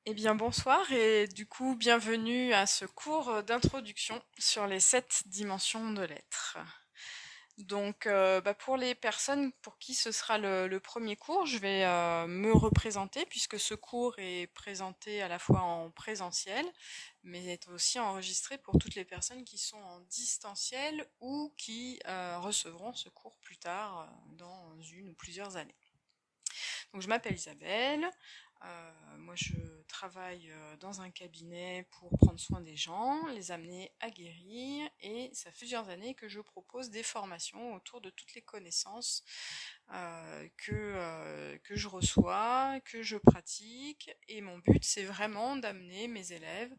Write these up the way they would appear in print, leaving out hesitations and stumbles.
Eh bien bonsoir et du coup bienvenue à ce cours d'introduction sur les 7 dimensions de l'être. Donc pour les personnes pour qui ce sera le premier cours, je vais me représenter puisque ce cours est présenté à la fois en présentiel mais est aussi enregistré pour toutes les personnes qui sont en distanciel ou qui recevront ce cours plus tard dans une ou plusieurs années. Donc je m'appelle Isabelle, moi je travaille dans un cabinet pour prendre soin des gens, les amener à guérir et ça fait plusieurs années que je propose des formations autour de toutes les connaissances que je reçois, que je pratique et mon but c'est vraiment d'amener mes élèves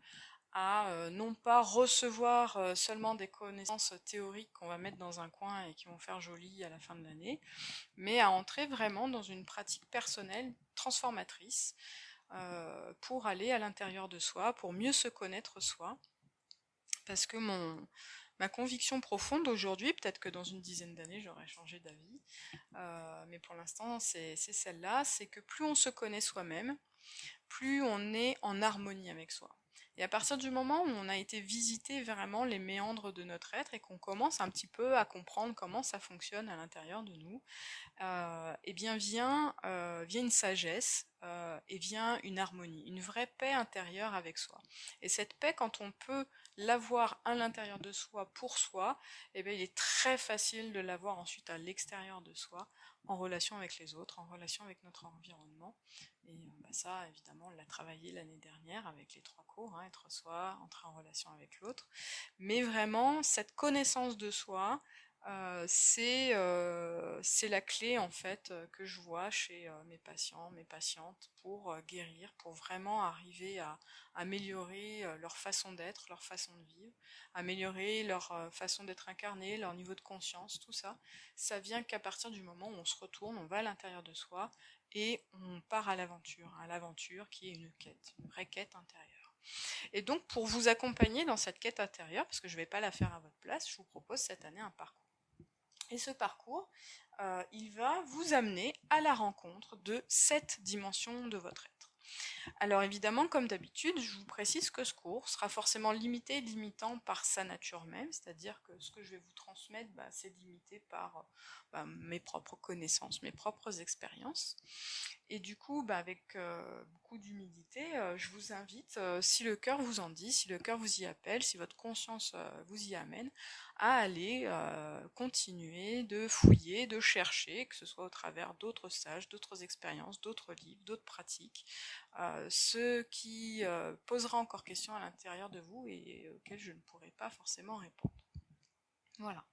à non pas recevoir seulement des connaissances théoriques qu'on va mettre dans un coin et qui vont faire joli à la fin de l'année, mais à entrer vraiment dans une pratique personnelle transformatrice pour aller à l'intérieur de soi, pour mieux se connaître soi. Parce que ma conviction profonde aujourd'hui, peut-être que dans une dizaine d'années j'aurai changé d'avis, mais pour l'instant c'est celle-là, c'est que plus on se connaît soi-même, plus on est en harmonie avec soi. Et à partir du moment où on a été visiter vraiment les méandres de notre être et qu'on commence un petit peu à comprendre comment ça fonctionne à l'intérieur de nous, eh bien vient une sagesse et vient une harmonie, une vraie paix intérieure avec soi. Et cette paix, quand on peut l'avoir à l'intérieur de soi pour soi, eh bien, il est très facile de l'avoir ensuite à l'extérieur de soi, en relation avec les autres, en relation avec notre environnement. Et ça, évidemment, on l'a travaillé l'année dernière avec les 3 cours, hein, être soi, entrer en relation avec l'autre. Mais vraiment, cette connaissance de soi, c'est la clé en fait que je vois chez mes patients, mes patientes pour guérir, pour vraiment arriver à améliorer leur façon d'être, leur façon de vivre, améliorer leur façon d'être incarné, leur niveau de conscience, tout ça. Ça vient qu'à partir du moment où on se retourne, on va à l'intérieur de soi et on part à l'aventure qui est une quête, une vraie quête intérieure. Et donc pour vous accompagner dans cette quête intérieure, parce que je ne vais pas la faire à votre place, je vous propose cette année un parcours. Et ce parcours, il va vous amener à la rencontre de 7 dimensions de votre être. Alors évidemment, comme d'habitude, je vous précise que ce cours sera forcément limité et limitant par sa nature même, c'est-à-dire que ce que je vais vous transmettre, c'est limité par mes propres connaissances, mes propres expériences. Et du coup, avec beaucoup d'humilité, je vous invite, si le cœur vous en dit, si le cœur vous y appelle, si votre conscience vous y amène, à aller continuer de fouiller, de chercher, que ce soit au travers d'autres stages, d'autres expériences, d'autres livres, d'autres pratiques, ce qui posera encore question à l'intérieur de vous et auquel je ne pourrai pas forcément répondre. Voilà.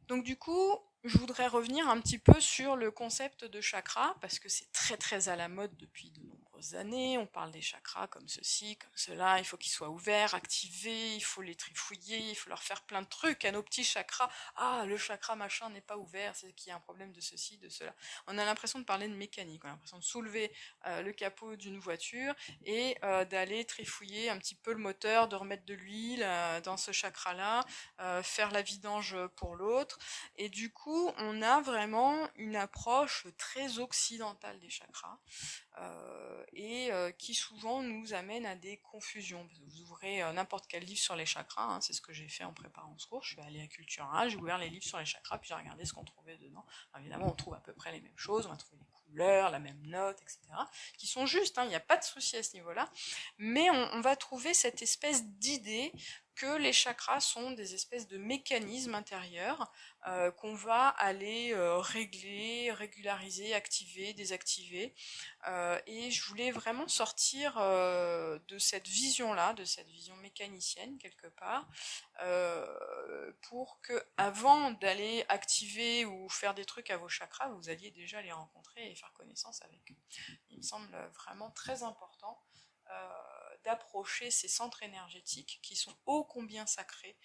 Donc du coup, je voudrais revenir un petit peu sur le concept de chakra, parce que c'est très très à la mode depuis de nombreuses années. On parle des chakras comme ceci, comme cela, il faut qu'ils soient ouverts, activés, il faut les trifouiller, il faut leur faire plein de trucs à nos petits chakras. Ah, le chakra machin n'est pas ouvert, c'est qu'il y a un problème de ceci, de cela. On a l'impression de parler de mécanique, on a l'impression de soulever le capot d'une voiture et d'aller trifouiller un petit peu le moteur, de remettre de l'huile dans ce chakra-là, faire la vidange pour l'autre. Et du coup, on a vraiment une approche très occidentale des chakras et qui souvent nous amène à des confusions. Vous ouvrez n'importe quel livre sur les chakras, hein, c'est ce que j'ai fait en préparant ce cours. Je suis allée à Cultura, j'ai ouvert les livres sur les chakras, puis j'ai regardé ce qu'on trouvait dedans. Alors, évidemment, on trouve à peu près les mêmes choses, on va trouver les couleurs, la même note, etc., qui sont justes, hein, il n'y a pas de souci à ce niveau-là, mais on va trouver cette espèce d'idée que les chakras sont des espèces de mécanismes intérieurs qu'on va aller régler, régulariser, activer, désactiver. Et je voulais vraiment sortir de cette vision-là, de cette vision mécanicienne quelque part, pour que, avant d'aller activer ou faire des trucs à vos chakras, vous alliez déjà les rencontrer et faire connaissance avec eux. Il me semble vraiment très important d'approcher ces centres énergétiques qui sont ô combien sacrés,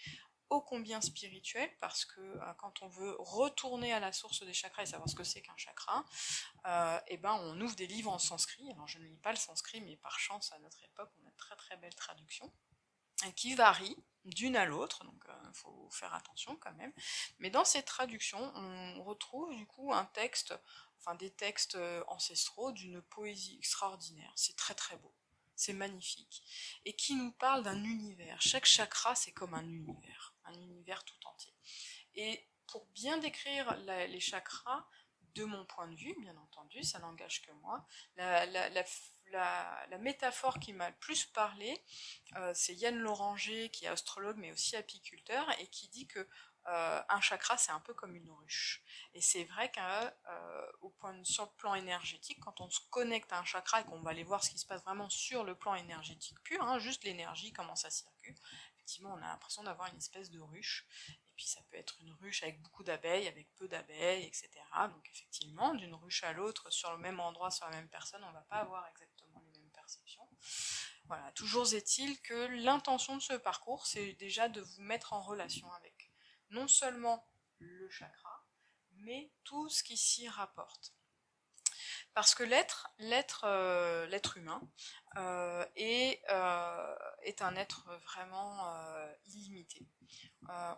ô combien spirituels, parce que quand on veut retourner à la source des chakras et savoir ce que c'est qu'un chakra, on ouvre des livres en sanskrit. Alors je ne lis pas le sanskrit, mais par chance à notre époque on a de très très belles traductions. et qui varient d'une à l'autre, donc il faut faire attention quand même. Mais dans ces traductions, on retrouve du coup un texte, enfin des textes ancestraux d'une poésie extraordinaire. C'est très très beau, c'est magnifique, et qui nous parle d'un univers. Chaque chakra, c'est comme un univers tout entier. Et pour bien décrire les chakras, de mon point de vue, bien entendu, ça n'engage que moi, la métaphore qui m'a le plus parlé, c'est Yann Loranger, qui est astrologue mais aussi apiculteur, et qui dit que un chakra, c'est un peu comme une ruche. Et c'est vrai sur le plan énergétique, quand on se connecte à un chakra et qu'on va aller voir ce qui se passe vraiment sur le plan énergétique pur, hein, juste l'énergie, comment ça circule, effectivement, on a l'impression d'avoir une espèce de ruche. Et puis ça peut être une ruche avec beaucoup d'abeilles, avec peu d'abeilles, etc. Donc effectivement, d'une ruche à l'autre, sur le même endroit, sur la même personne, on ne va pas avoir exactement les mêmes perceptions. Voilà, toujours est-il que l'intention de ce parcours, c'est déjà de vous mettre en relation avec non seulement le chakra, mais tout ce qui s'y rapporte. Parce que l'être humain est un être vraiment illimité.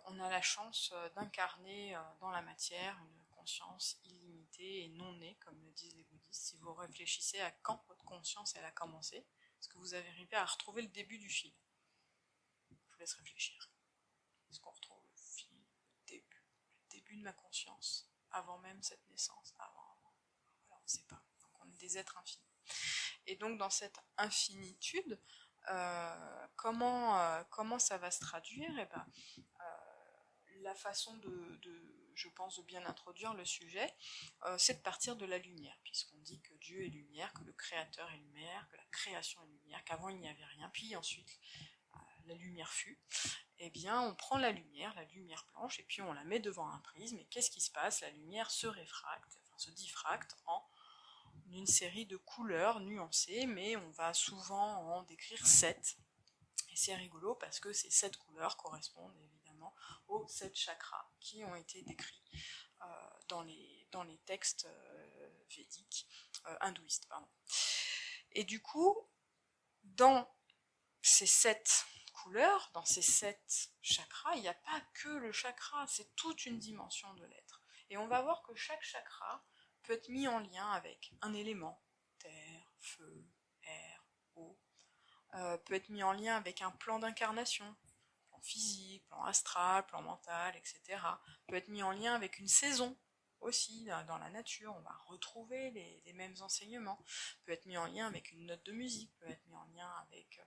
On a la chance d'incarner dans la matière une conscience illimitée et non née, comme le disent les bouddhistes. Si vous réfléchissez à quand votre conscience elle a commencé, est-ce que vous avez arrivé à retrouver le début du fil? Je vous laisse réfléchir. Est-ce qu'on retrouve le fil, le début de ma conscience, avant même cette naissance, voilà, on ne sait pas. Donc on est des êtres infinis. Et donc dans cette infinitude, comment ça va se traduire? Eh ben, la façon je pense, de bien introduire le sujet, c'est de partir de la lumière, puisqu'on dit que Dieu est lumière, que le Créateur est lumière, que la création est lumière, qu'avant il n'y avait rien, puis ensuite la lumière fut. Eh bien, on prend la lumière blanche, et puis on la met devant un prisme, et qu'est-ce qui se passe? La lumière se réfracte, enfin se diffracte en une série de couleurs nuancées, mais on va souvent en décrire 7. Et c'est rigolo parce que ces 7 couleurs correspondent évidemment aux 7 chakras qui ont été décrits dans les textes védiques, hindouistes. Pardon. Et du coup, dans ces 7 couleurs, dans ces 7 chakras, il n'y a pas que le chakra, c'est toute une dimension de l'être. Et on va voir que chaque chakra peut être mis en lien avec un élément, terre, feu, air, eau, peut être mis en lien avec un plan d'incarnation, plan physique, plan astral, plan mental, etc. Peut être mis en lien avec une saison aussi, dans la nature, on va retrouver les mêmes enseignements. Peut être mis en lien avec une note de musique, peut être mis en lien avec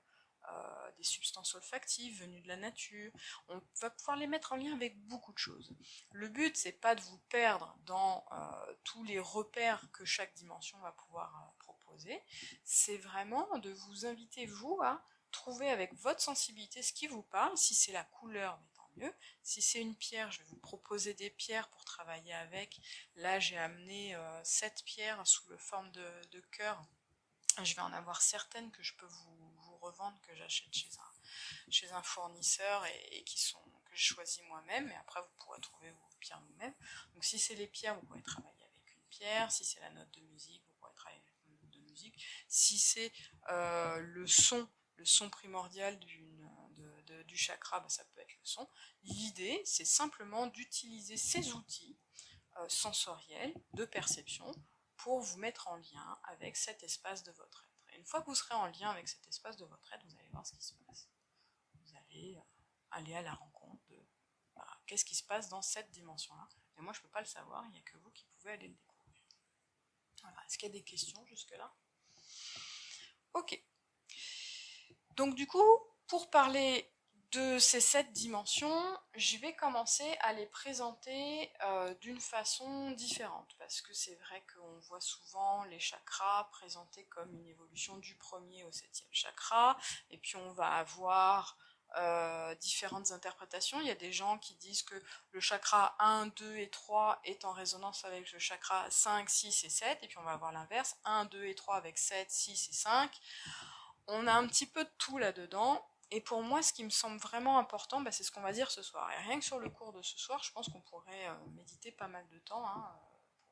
des substances olfactives venues de la nature. On va pouvoir les mettre en lien avec beaucoup de choses. Le but, c'est pas de vous perdre dans tous les repères que chaque dimension va pouvoir proposer, c'est vraiment de vous inviter, vous, à trouver avec votre sensibilité ce qui vous parle. Si c'est la couleur, mais tant mieux. Si c'est une pierre, je vais vous proposer des pierres pour travailler avec. Là, j'ai amené 7 pierres sous la forme de cœur. Je vais en avoir certaines que je peux vous revendre, que j'achète chez un fournisseur et que je choisis moi-même. Mais après, vous pourrez trouver vos pierres vous-même. Donc si c'est les pierres, vous pourrez travailler avec une pierre. Si c'est la note de musique, vous pourrez travailler avec une note de musique. Si c'est le son primordial du chakra, bah, ça peut être le son. L'idée, c'est simplement d'utiliser ces outils sensoriels de perception pour vous mettre en lien avec cet espace de votre être. Et une fois que vous serez en lien avec cet espace de votre être, vous allez voir ce qui se passe. Vous allez aller à la rencontre de qu'est-ce qui se passe dans cette dimension-là. Et moi, je ne peux pas le savoir, il n'y a que vous qui pouvez aller le découvrir. Voilà. Est-ce qu'il y a des questions jusque-là? Ok. Donc du coup, pour parler de ces 7 dimensions, je vais commencer à les présenter d'une façon différente, parce que c'est vrai qu'on voit souvent les chakras présentés comme une évolution du premier au 7e chakra, et puis on va avoir différentes interprétations. Il y a des gens qui disent que le chakra 1, 2 et 3 est en résonance avec le chakra 5, 6 et 7, et puis on va avoir l'inverse, 1, 2 et 3 avec 7, 6 et 5. On a un petit peu de tout là-dedans. Et pour moi, ce qui me semble vraiment important, bah, c'est ce qu'on va dire ce soir. Et rien que sur le cours de ce soir, je pense qu'on pourrait méditer pas mal de temps. Hein,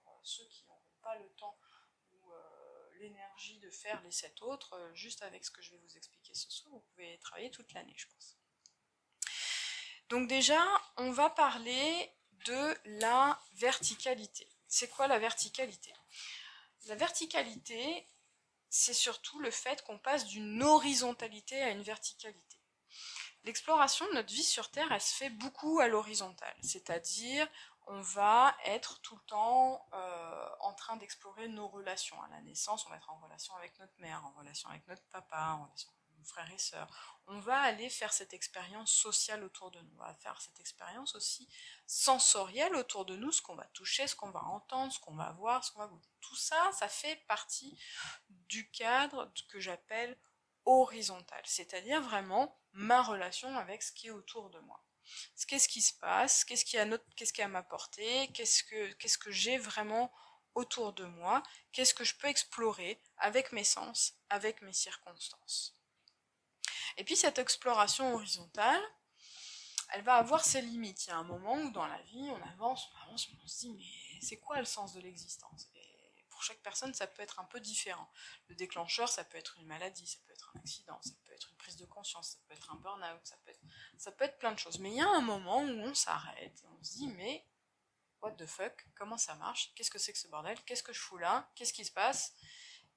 pour ceux qui n'auront pas le temps ou l'énergie de faire les 7 autres, juste avec ce que je vais vous expliquer ce soir, vous pouvez travailler toute l'année, je pense. Donc déjà, on va parler de la verticalité. C'est quoi la verticalité? La verticalité, c'est surtout le fait qu'on passe d'une horizontalité à une verticalité. L'exploration de notre vie sur Terre, elle se fait beaucoup à l'horizontale, c'est-à-dire on va être tout le temps en train d'explorer nos relations. À la naissance, on va être en relation avec notre mère, en relation avec notre papa, en relation avec nos frères et sœurs. On va aller faire cette expérience sociale autour de nous, on va faire cette expérience aussi sensorielle autour de nous, ce qu'on va toucher, ce qu'on va entendre, ce qu'on va voir, ce qu'on va goûter. Tout ça, ça fait partie du cadre que j'appelle horizontal, c'est-à-dire vraiment ma relation avec ce qui est autour de moi. Qu'est-ce qui se passe, qu'est-ce qui est à m'apporter, qu'est-ce que j'ai vraiment autour de moi, qu'est-ce que je peux explorer avec mes sens, avec mes circonstances. Et puis cette exploration horizontale, elle va avoir ses limites. Il y a un moment où dans la vie, on avance, on se dit mais c'est quoi le sens de l'existence? Et pour chaque personne, ça peut être un peu différent. Le déclencheur, ça peut être une maladie, ça peut être un accident, ça peut être une prise de conscience, ça peut être un burn-out, ça peut être plein de choses. Mais il y a un moment où on s'arrête et on se dit mais what the fuck, comment ça marche? Qu'est-ce que c'est que ce bordel? Qu'est-ce que je fous là? Qu'est-ce qui se passe?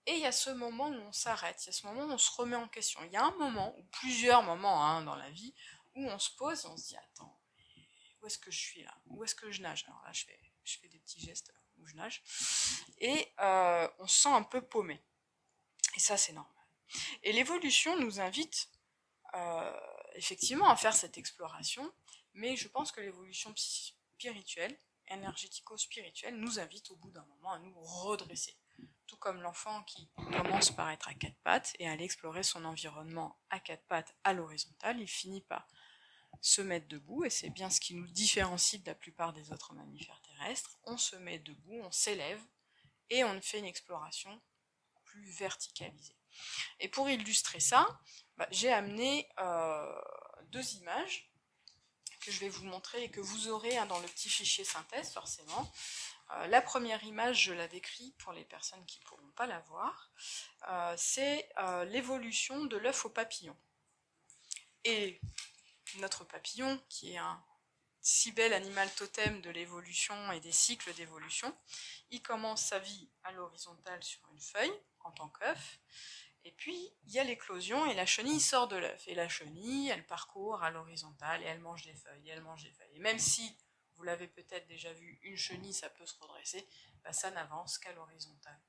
Et il y a ce moment où on s'arrête, il y a ce moment où on se remet en question. Il y a un moment, ou plusieurs moments dans la vie, où on se pose et on se dit attends, où est-ce que je suis là? Où est-ce que je nage? Alors là, je fais des petits gestes où je nage. Et on se sent un peu paumé. Et ça, c'est normal. Et l'évolution nous invite effectivement à faire cette exploration, mais je pense que l'évolution spirituelle, énergético-spirituelle, nous invite au bout d'un moment à nous redresser. Tout comme l'enfant qui commence par être à quatre pattes et à aller explorer son environnement à quatre pattes à l'horizontale, il finit par se mettre debout, et c'est bien ce qui nous différencie de la plupart des autres mammifères terrestres. On se met debout, on s'élève, et on fait une exploration plus verticalisée. Et pour illustrer ça, j'ai amené deux images que je vais vous montrer et que vous aurez dans le petit fichier synthèse forcément. La première image, je la décris pour les personnes qui ne pourront pas la voir. C'est l'évolution de l'œuf au papillon. Et notre papillon, qui est un si bel animal totem de l'évolution et des cycles d'évolution, il commence sa vie à l'horizontale sur une feuille, en tant qu'œuf, et puis il y a l'éclosion et la chenille sort de l'œuf. Et la chenille, elle parcourt à l'horizontale et elle mange des feuilles, et elle mange des feuilles. Et même si, vous l'avez peut-être déjà vu, une chenille, ça peut se redresser, ça n'avance qu'à l'horizontale.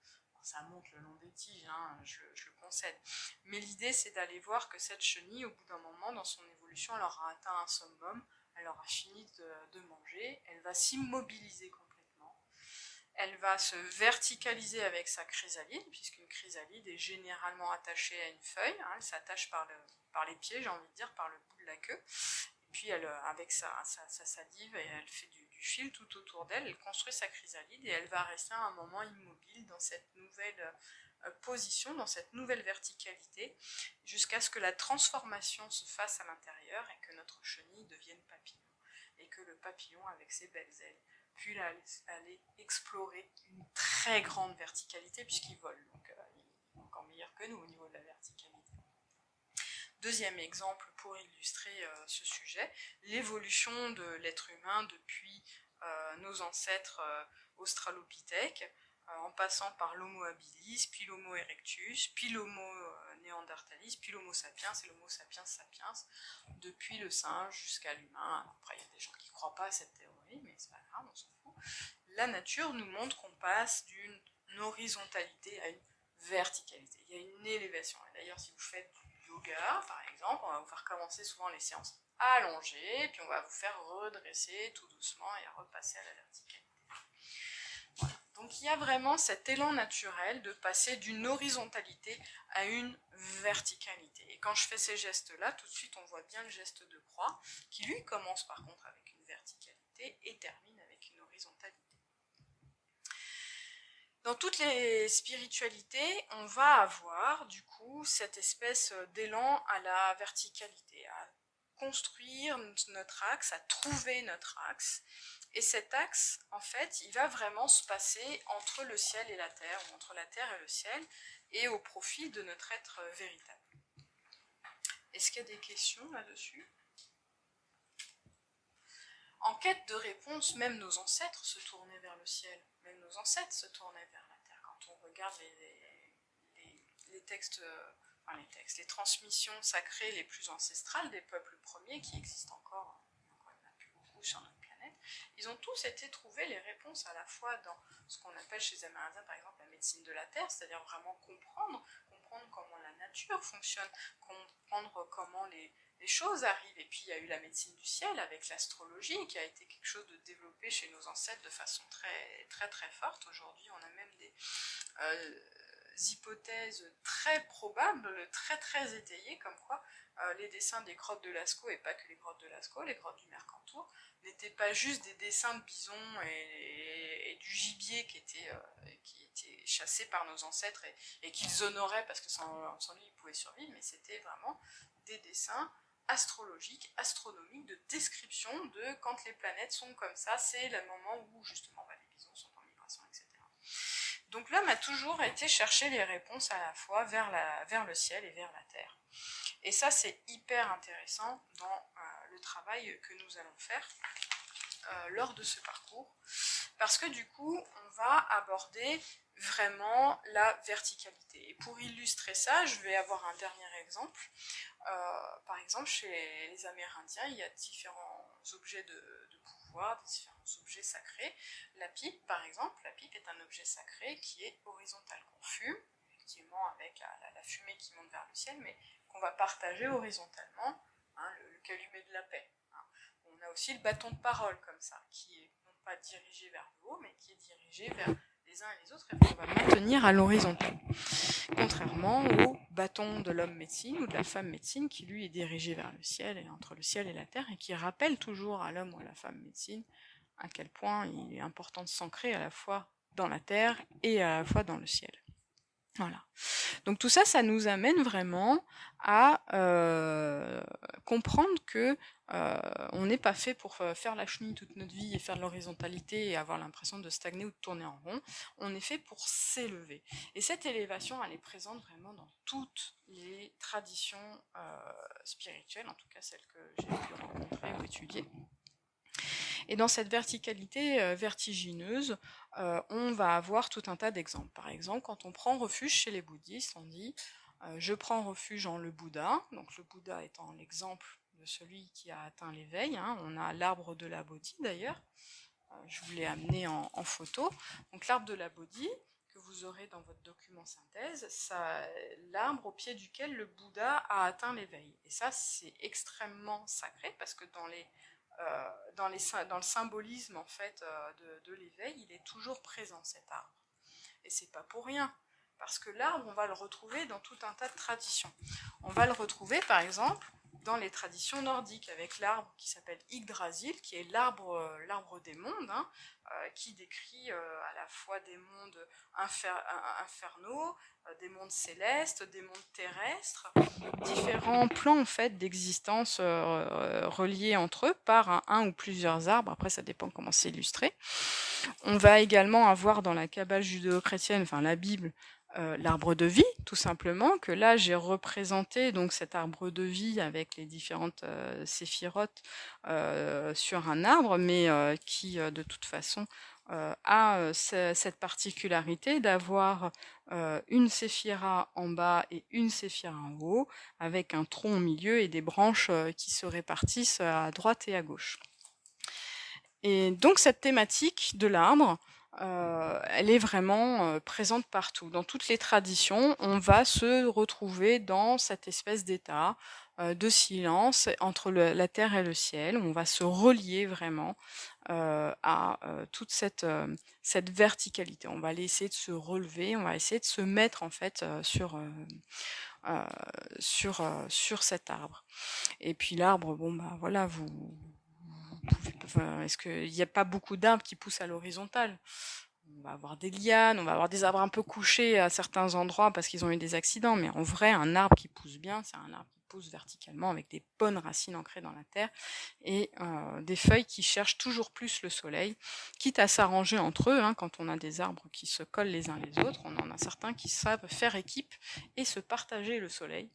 Ça monte le long des tiges, je le concède. Mais l'idée, c'est d'aller voir que cette chenille, au bout d'un moment, dans son évolution, elle aura atteint un summum, elle aura fini de manger, elle va s'immobiliser complètement, elle va se verticaliser avec sa chrysalide, puisqu'une chrysalide est généralement attachée à une feuille, elle s'attache par les pieds, j'ai envie de dire, par le bout de la queue, et puis elle, avec sa salive, elle fait du fil tout autour d'elle, elle construit sa chrysalide, et elle va rester un moment immobile dans cette nouvelle position, dans cette nouvelle verticalité, jusqu'à ce que la transformation se fasse à l'intérieur et que notre chenille devienne papillon. Et que le papillon, avec ses belles ailes, puis aller explorer une très grande verticalité, puisqu'il vole. Donc il est encore meilleur que nous au niveau de la verticalité. Deuxième exemple pour illustrer ce sujet, l'évolution de l'être humain depuis nos ancêtres australopithèques, en passant par l'Homo habilis, puis l'Homo erectus, puis l'Homo néanderthalis, puis l'Homo sapiens et l'Homo sapiens sapiens, depuis le singe jusqu'à l'humain. Après, il y a des gens qui ne croient pas à cette théorie, mais c'est pas grave, on s'en fout. La nature nous montre qu'on passe d'une horizontalité à une verticalité. Il y a une élévation. Et d'ailleurs, si vous faites du yoga, par exemple, on va vous faire commencer souvent les séances allongées, puis on va vous faire redresser tout doucement et repasser à la verticalité. Voilà. Donc il y a vraiment cet élan naturel de passer d'une horizontalité à une verticalité. Et quand je fais ces gestes-là, tout de suite on voit bien le geste de croix, qui lui commence par contre avec une verticalité et termine avec une horizontalité. Dans toutes les spiritualités, on va avoir du coup cette espèce d'élan à la verticalité, à construire notre axe, à trouver notre axe. Et cet axe, en fait, il va vraiment se passer entre le ciel et la terre, ou entre la terre et le ciel, et au profit de notre être véritable. Est-ce qu'il y a des questions là-dessus ? En quête de réponse, même nos ancêtres se tournaient vers le ciel, même nos ancêtres se tournaient vers la terre. Quand on regarde les textes, les transmissions sacrées les plus ancestrales des peuples premiers qui existent encore, il n'y en a plus beaucoup sur notre planète, ils ont tous été trouver les réponses à la fois dans ce qu'on appelle chez les Amérindiens par exemple la médecine de la terre, c'est-à-dire vraiment comprendre comment la nature fonctionne, comprendre comment les choses arrivent. Et puis il y a eu la médecine du ciel avec l'astrologie qui a été quelque chose de développé chez nos ancêtres de façon très très très forte. Aujourd'hui on a même des hypothèses très probables, très très étayées, comme quoi les dessins des grottes de Lascaux, et pas que les grottes de Lascaux, les grottes du Mercantour, n'étaient pas juste des dessins de bisons et du gibier qui étaient chassés par nos ancêtres et qu'ils honoraient parce que sans lui ils pouvaient survivre, mais c'était vraiment des dessins astrologiques, astronomiques, de description de quand les planètes sont comme ça, c'est le moment où justement les bisons sont en migration, etc. Donc l'homme a toujours été chercher les réponses à la fois vers le ciel et vers la terre. Et ça, c'est hyper intéressant dans le travail que nous allons faire lors de ce parcours. Parce que du coup, on va aborder vraiment la verticalité. Et pour illustrer ça, je vais avoir un dernier exemple. Par exemple, chez les Amérindiens, il y a différents objets de pouvoir, différents objets sacrés. La pipe, par exemple, la pipe est un objet sacré qui est horizontal, qu'on fume, effectivement avec la fumée qui monte vers le ciel, mais qu'on va partager horizontalement, hein, le calumet de la paix. Hein. On a aussi le bâton de parole comme ça, qui est non pas dirigé vers le haut, mais qui est dirigé vers les uns et les autres, et qu'on va maintenir à l'horizontale. Contrairement au bâton de l'homme médecine ou de la femme médecine qui lui est dirigé vers le ciel et entre le ciel et la terre et qui rappelle toujours à l'homme ou à la femme médecine à quel point il est important de s'ancrer à la fois dans la terre et à la fois dans le ciel. Voilà. Donc tout ça, ça nous amène vraiment à comprendre que on n'est pas fait pour faire la chenille toute notre vie et faire de l'horizontalité et avoir l'impression de stagner ou de tourner en rond. On est fait pour s'élever. Et cette élévation, elle est présente vraiment dans toutes les traditions spirituelles, en tout cas celles que j'ai pu rencontrer ou étudier. Et dans cette verticalité vertigineuse, on va avoir tout un tas d'exemples. Par exemple, quand on prend refuge chez les bouddhistes, on dit je prends refuge en le Bouddha, donc le Bouddha étant l'exemple de celui qui a atteint l'éveil. Hein. On a l'arbre de la Bodhi d'ailleurs, je vous l'ai amené en photo. Donc l'arbre de la Bodhi, que vous aurez dans votre document synthèse, l'arbre au pied duquel le Bouddha a atteint l'éveil. Et ça, c'est extrêmement sacré parce que dans le symbolisme en fait de l'éveil, il est toujours présent cet arbre. Et c'est pas pour rien, parce que l'arbre, on va le retrouver dans tout un tas de traditions. On va le retrouver par exemple dans les traditions nordiques, avec l'arbre qui s'appelle Yggdrasil, qui est l'arbre des mondes, hein, qui décrit à la fois des mondes infernaux, des mondes célestes, des mondes terrestres, différents plans en fait d'existence reliés entre eux par un ou plusieurs arbres. Après, ça dépend comment c'est illustré. On va également avoir dans la Kabbale judéo-chrétienne, enfin la Bible, l'arbre de vie, tout simplement, que là j'ai représenté donc cet arbre de vie avec les différentes séphirotes sur un arbre, mais qui de toute façon a cette particularité d'avoir une séphira en bas et une séphira en haut, avec un tronc au milieu et des branches qui se répartissent à droite et à gauche. Et donc cette thématique de l'arbre, elle est vraiment présente partout. Dans toutes les traditions, on va se retrouver dans cette espèce d'état de silence entre la terre et le ciel. On va se relier vraiment à toute cette verticalité. On va aller essayer de se relever, on va essayer de se mettre en fait sur cet arbre. Et puis l'arbre, bon bah voilà, est-ce qu'il n'y a pas beaucoup d'arbres qui poussent à l'horizontale? On va avoir des lianes, on va avoir des arbres un peu couchés à certains endroits parce qu'ils ont eu des accidents, mais en vrai, un arbre qui pousse bien, c'est un arbre qui poussent verticalement avec des bonnes racines ancrées dans la terre et des feuilles qui cherchent toujours plus le soleil, quitte à s'arranger entre eux, hein, quand on a des arbres qui se collent les uns les autres, on en a certains qui savent faire équipe et se partager le soleil.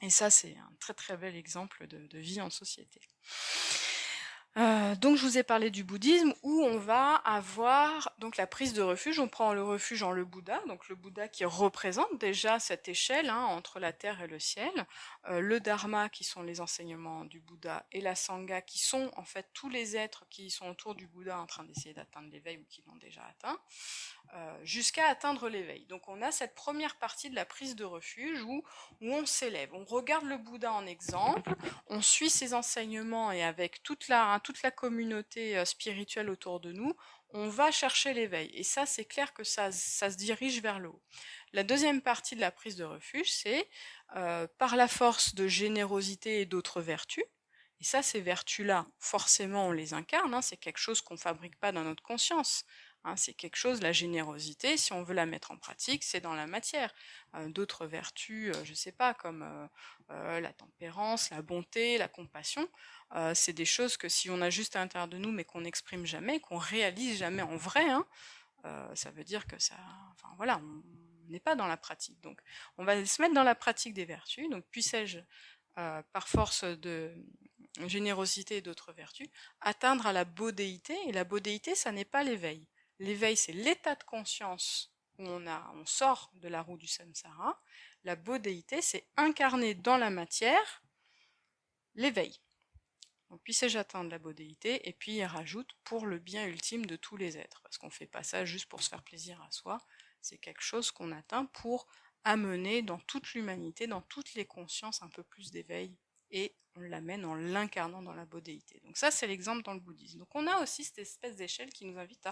Et ça, c'est un très très bel exemple de vie en société. Donc je vous ai parlé du bouddhisme où on va avoir donc la prise de refuge. On prend le refuge en le Bouddha, donc le Bouddha qui représente déjà cette échelle, hein, entre la terre et le ciel, le Dharma qui sont les enseignements du Bouddha et la Sangha qui sont en fait tous les êtres qui sont autour du Bouddha en train d'essayer d'atteindre l'éveil ou qui l'ont déjà atteint, jusqu'à atteindre l'éveil. Donc on a cette première partie de la prise de refuge où on s'élève, on regarde le Bouddha en exemple, on suit ses enseignements et avec toute la communauté spirituelle autour de nous, on va chercher l'éveil. Et ça, c'est clair que ça se dirige vers le haut. La deuxième partie de la prise de refuge, c'est par la force de générosité et d'autres vertus. Et ça, ces vertus-là, forcément, on les incarne, hein, c'est quelque chose qu'on ne fabrique pas dans notre conscience. Hein, c'est quelque chose, la générosité, si on veut la mettre en pratique, c'est dans la matière. D'autres vertus, je sais pas, comme la tempérance, la bonté, la compassion, c'est des choses que si on a juste à l'intérieur de nous, mais qu'on n'exprime jamais, qu'on réalise jamais en vrai, hein, ça veut dire que ça, enfin voilà, on n'est pas dans la pratique. Donc, on va se mettre dans la pratique des vertus. Donc, puissais-je, par force de générosité et d'autres vertus, atteindre à la bodhéité. Et la bodhéité, ça n'est pas l'éveil. L'éveil, c'est l'état de conscience où on sort de la roue du samsara. La bodhéité, c'est incarner dans la matière l'éveil. Donc, puissais-je atteindre la bodhéité, et puis il rajoute pour le bien ultime de tous les êtres, parce qu'on ne fait pas ça juste pour se faire plaisir à soi, c'est quelque chose qu'on atteint pour amener dans toute l'humanité, dans toutes les consciences un peu plus d'éveil, et on l'amène en l'incarnant dans la bodhéité. Donc ça, c'est l'exemple dans le bouddhisme. Donc on a aussi cette espèce d'échelle qui nous invite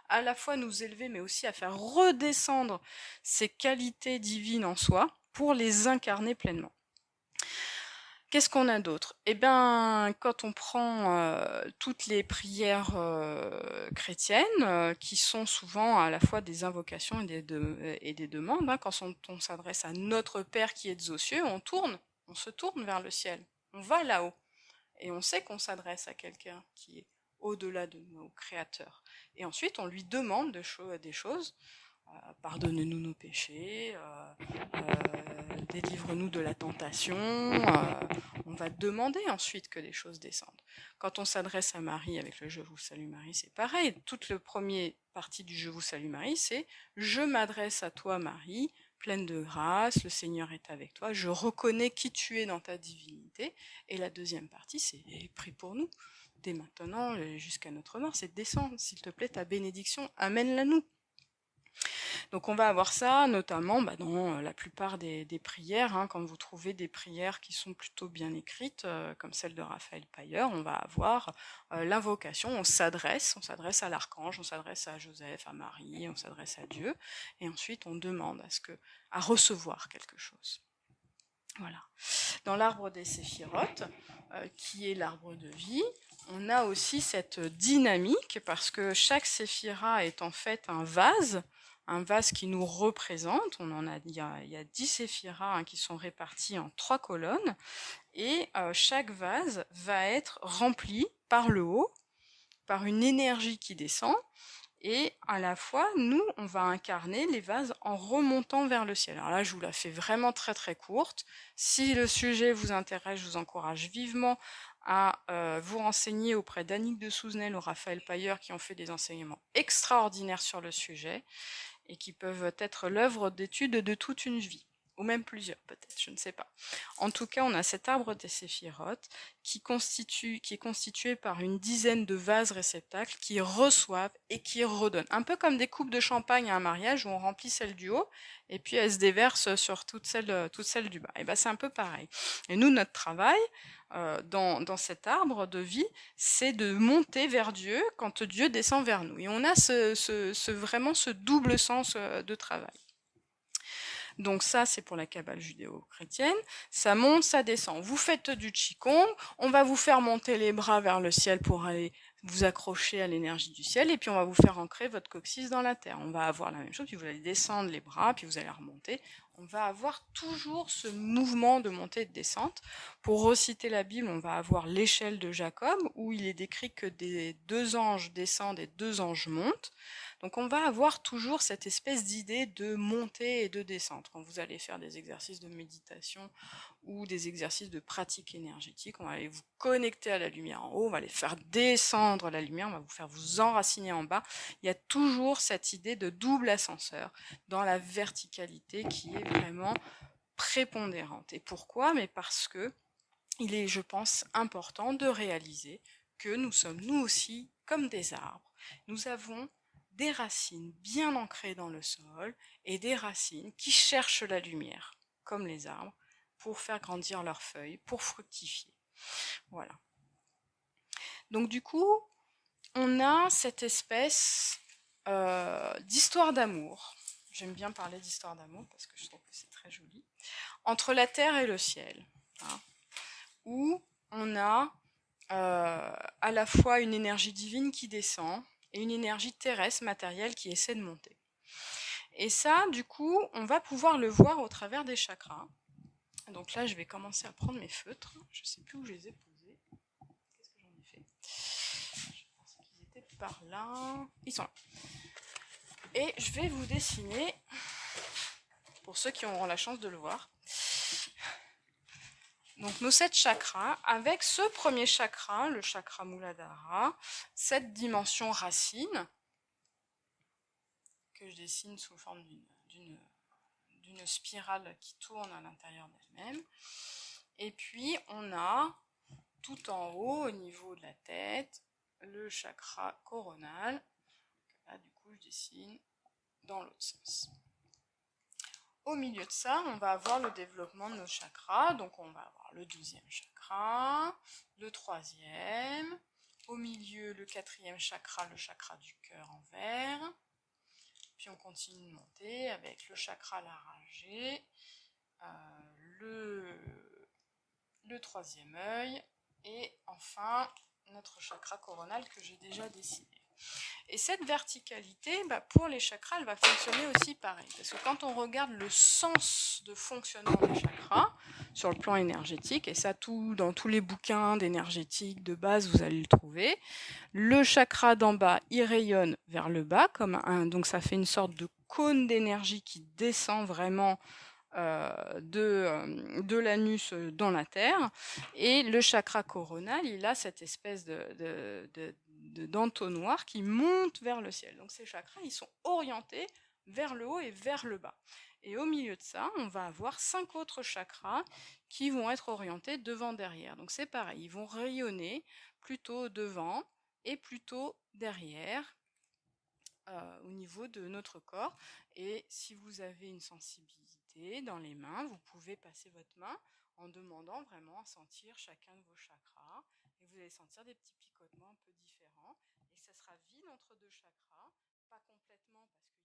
à la fois nous élever, mais aussi à faire redescendre ces qualités divines en soi pour les incarner pleinement. Qu'est-ce qu'on a d'autre? Eh bien, quand on prend toutes les prières chrétiennes, qui sont souvent à la fois des invocations et des demandes, hein, quand on s'adresse à notre Père qui est aux cieux, on se tourne vers le ciel, on va là-haut, et on sait qu'on s'adresse à quelqu'un qui est au-delà de nos créateurs. Et ensuite, on lui demande des choses. Pardonne-nous nos péchés, délivre-nous de la tentation. On va demander ensuite que des choses descendent. Quand on s'adresse à Marie avec le Je vous salue Marie, c'est pareil. Toute la première partie du Je vous salue Marie, c'est Je m'adresse à toi Marie, pleine de grâce, le Seigneur est avec toi, je reconnais qui tu es dans ta divinité. Et la deuxième partie, c'est prie pour nous. Dès maintenant, jusqu'à notre mort, c'est descendre, s'il te plaît, ta bénédiction, amène-la nous. Donc on va avoir ça notamment dans la plupart des prières, hein, quand vous trouvez des prières qui sont plutôt bien écrites, comme celle de Raphaël Payer, on va avoir l'invocation, on s'adresse à l'archange, on s'adresse à Joseph, à Marie, on s'adresse à Dieu, et ensuite on demande à recevoir quelque chose. Voilà. Dans l'arbre des séphirotes, qui est l'arbre de vie, on a aussi cette dynamique, parce que chaque séphira est en fait un vase qui nous représente. Il y a 10 séphiras, hein, qui sont répartis en 3 colonnes, et chaque vase va être rempli par le haut, par une énergie qui descend, et à la fois, nous, on va incarner les vases en remontant vers le ciel. Alors là, je vous la fais vraiment très très courte. Si le sujet vous intéresse, je vous encourage vivement à vous renseigner auprès d'Annick de Souzenel ou Raphaël Payer, qui ont fait des enseignements extraordinaires sur le sujet et qui peuvent être l'œuvre d'étude de toute une vie, ou même plusieurs peut-être, je ne sais pas. En tout cas, on a cet arbre des séphirotes qui est constitué par une dizaine de vases réceptacles qui reçoivent et qui redonnent. Un peu comme des coupes de champagne à un mariage où on remplit celle du haut et puis elle se déverse sur toutes celles du bas. Et ben c'est un peu pareil. Et nous, notre travail dans cet arbre de vie, c'est de monter vers Dieu quand Dieu descend vers nous. Et on a vraiment ce double sens de travail. Donc ça, c'est pour la Kabbale judéo-chrétienne. Ça monte, ça descend. Vous faites du Qigong, on va vous faire monter les bras vers le ciel pour aller vous accrocher à l'énergie du ciel, et puis on va vous faire ancrer votre coccyx dans la terre. On va avoir la même chose, puis vous allez descendre les bras, puis vous allez remonter. On va avoir toujours ce mouvement de montée et de descente. Pour reciter la Bible, on va avoir l'échelle de Jacob, où il est décrit que des 2 anges descendent et 2 anges montent. Donc on va avoir toujours cette espèce d'idée de montée et de descente. Quand vous allez faire des exercices de méditation ou des exercices de pratique énergétique, on va aller vous connecter à la lumière en haut, on va aller faire descendre la lumière, on va vous faire vous enraciner en bas. Il y a toujours cette idée de double ascenseur dans la verticalité qui est vraiment prépondérante. Et pourquoi? Mais parce que il est, je pense, important de réaliser que nous sommes nous aussi comme des arbres. Nous avons des racines bien ancrées dans le sol et des racines qui cherchent la lumière, comme les arbres, pour faire grandir leurs feuilles, pour fructifier. Voilà. Donc du coup, on a cette espèce d'histoire d'amour. J'aime bien parler d'histoire d'amour parce que je trouve que c'est très joli. Entre la terre et le ciel. Hein, où on a à la fois une énergie divine qui descend et une énergie terrestre matérielle qui essaie de monter. Et ça, du coup, on va pouvoir le voir au travers des chakras. Donc là, je vais commencer à prendre mes feutres. Je ne sais plus où je les ai posés. Qu'est-ce que j'en ai fait? Je pensais qu'ils étaient par là. Ils sont là. Et je vais vous dessiner, pour ceux qui auront la chance de le voir, donc nos 7 chakras, avec ce premier chakra, le chakra Muladhara, cette dimension racine, que je dessine sous forme d'une spirale qui tourne à l'intérieur d'elle-même. Et puis on a tout en haut, au niveau de la tête, le chakra coronal. Là, du coup, je dessine dans l'autre sens. Au milieu de ça, on va avoir le développement de nos chakras. Donc on va avoir le 12e chakra, le 3e, au milieu le 4e chakra, le chakra du cœur en vert. Puis on continue de monter avec le chakra laryngé, le 3e œil et enfin notre chakra coronal que j'ai déjà dessiné. Et cette verticalité, pour les chakras, elle va fonctionner aussi pareil. Parce que quand on regarde le sens de fonctionnement des chakras, sur le plan énergétique, et ça dans tous les bouquins d'énergétique de base, vous allez le trouver, le chakra d'en bas, il rayonne vers le bas, donc ça fait une sorte de cône d'énergie qui descend vraiment de l'anus dans la terre, et le chakra coronal, il a cette espèce d'entonnoir qui monte vers le ciel. Donc ces chakras, ils sont orientés vers le haut et vers le bas. Et au milieu de ça, on va avoir 5 autres chakras qui vont être orientés devant-derrière. Donc c'est pareil, ils vont rayonner plutôt devant et plutôt derrière au niveau de notre corps. Et si vous avez une sensibilité dans les mains, vous pouvez passer votre main en demandant vraiment à sentir chacun de vos chakras. Et vous allez sentir des petits picotements un peu différents. Et ça sera vide entre 2 chakras, pas complètement parce que